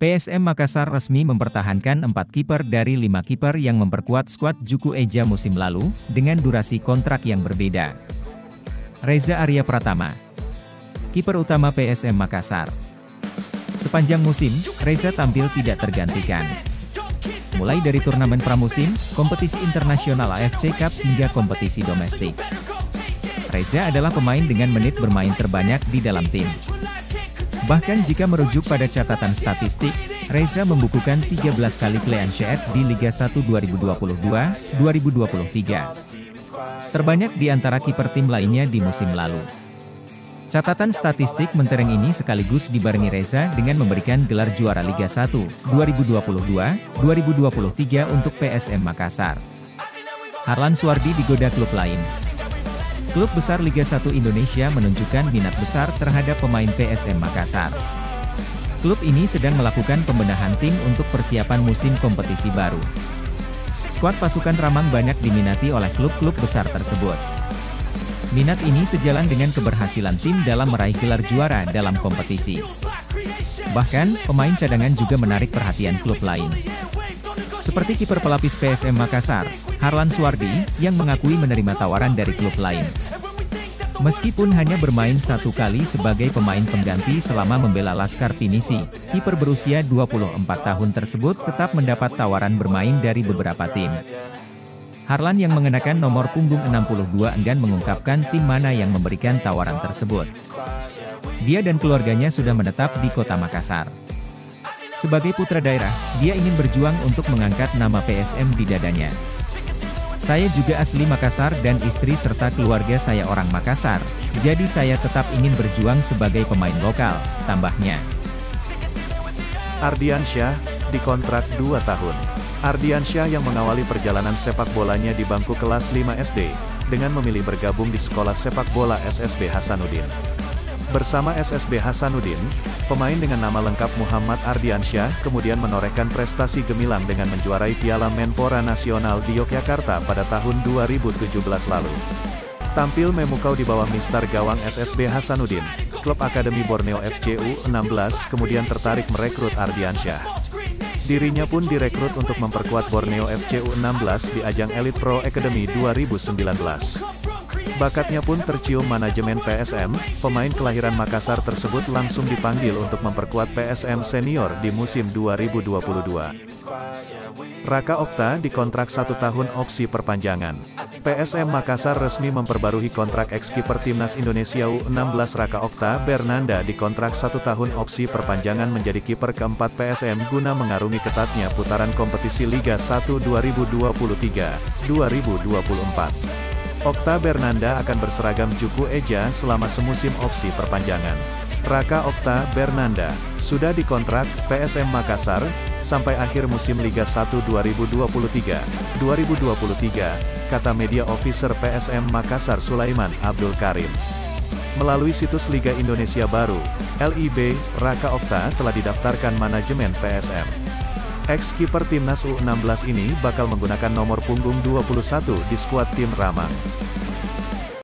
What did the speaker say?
PSM Makassar resmi mempertahankan 4 kiper dari 5 kiper yang memperkuat skuad Juku Eja musim lalu, dengan durasi kontrak yang berbeda. Reza Arya Pratama, kiper utama PSM Makassar. Sepanjang musim, Reza tampil tidak tergantikan. Mulai dari turnamen pramusim, kompetisi internasional AFC Cup hingga kompetisi domestik. Reza adalah pemain dengan menit bermain terbanyak di dalam tim. Bahkan jika merujuk pada catatan statistik, Reza membukukan 13 kali clean sheet di Liga 1 2022-2023. Terbanyak di antara kiper tim lainnya di musim lalu. Catatan statistik mentereng ini sekaligus dibarengi Reza dengan memberikan gelar juara Liga 1 2022-2023 untuk PSM Makassar. Harlan Suwardi digoda klub lain. Klub besar Liga 1 Indonesia menunjukkan minat besar terhadap pemain PSM Makassar. Klub ini sedang melakukan pembenahan tim untuk persiapan musim kompetisi baru. Skuad pasukan Ramang banyak diminati oleh klub-klub besar tersebut. Minat ini sejalan dengan keberhasilan tim dalam meraih gelar juara dalam kompetisi. Bahkan, pemain cadangan juga menarik perhatian klub lain. Seperti kiper pelapis PSM Makassar, Harlan Suwardi, yang mengakui menerima tawaran dari klub lain. Meskipun hanya bermain 1 kali sebagai pemain pengganti selama membela Laskar Pinisi, kiper berusia 24 tahun tersebut tetap mendapat tawaran bermain dari beberapa tim. Harlan yang mengenakan nomor punggung 62 enggan mengungkapkan tim mana yang memberikan tawaran tersebut. Dia dan keluarganya sudah menetap di kota Makassar. Sebagai putra daerah, dia ingin berjuang untuk mengangkat nama PSM di dadanya. Saya juga asli Makassar dan istri serta keluarga saya orang Makassar, jadi saya tetap ingin berjuang sebagai pemain lokal, tambahnya. Ardiansyah, dikontrak 2 tahun. Ardiansyah yang mengawali perjalanan sepak bolanya di bangku kelas 5 SD, dengan memilih bergabung di sekolah sepak bola SSB Hasanuddin. Bersama SSB Hasanuddin, pemain dengan nama lengkap Muhammad Ardiansyah kemudian menorehkan prestasi gemilang dengan menjuarai Piala Menpora Nasional di Yogyakarta pada tahun 2017 lalu. Tampil memukau di bawah mistar gawang SSB Hasanuddin, klub Akademi Borneo FC U16 kemudian tertarik merekrut Ardiansyah. Dirinya pun direkrut untuk memperkuat Borneo FC U16 di ajang Elite Pro Academy 2019. Bakatnya pun tercium manajemen PSM, pemain kelahiran Makassar tersebut langsung dipanggil untuk memperkuat PSM senior di musim 2022. Raka Okta dikontrak 1 tahun opsi perpanjangan. PSM Makassar resmi memperbarui kontrak ex-kiper Timnas Indonesia U16 Raka Okta Bernanda dikontrak 1 tahun opsi perpanjangan menjadi kiper keempat PSM guna mengarungi ketatnya putaran kompetisi Liga 1 2023-2024. Okta Bernanda akan berseragam Juku Eja selama semusim opsi perpanjangan. Raka Okta Bernanda sudah dikontrak PSM Makassar sampai akhir musim Liga 1 2023-2023, kata media officer PSM Makassar Sulaiman Abdul Karim. Melalui situs Liga Indonesia Baru, LIB, Raka Okta telah didaftarkan manajemen PSM. Ex-kiper Timnas U16 ini bakal menggunakan nomor punggung 21 di skuad tim Ramang.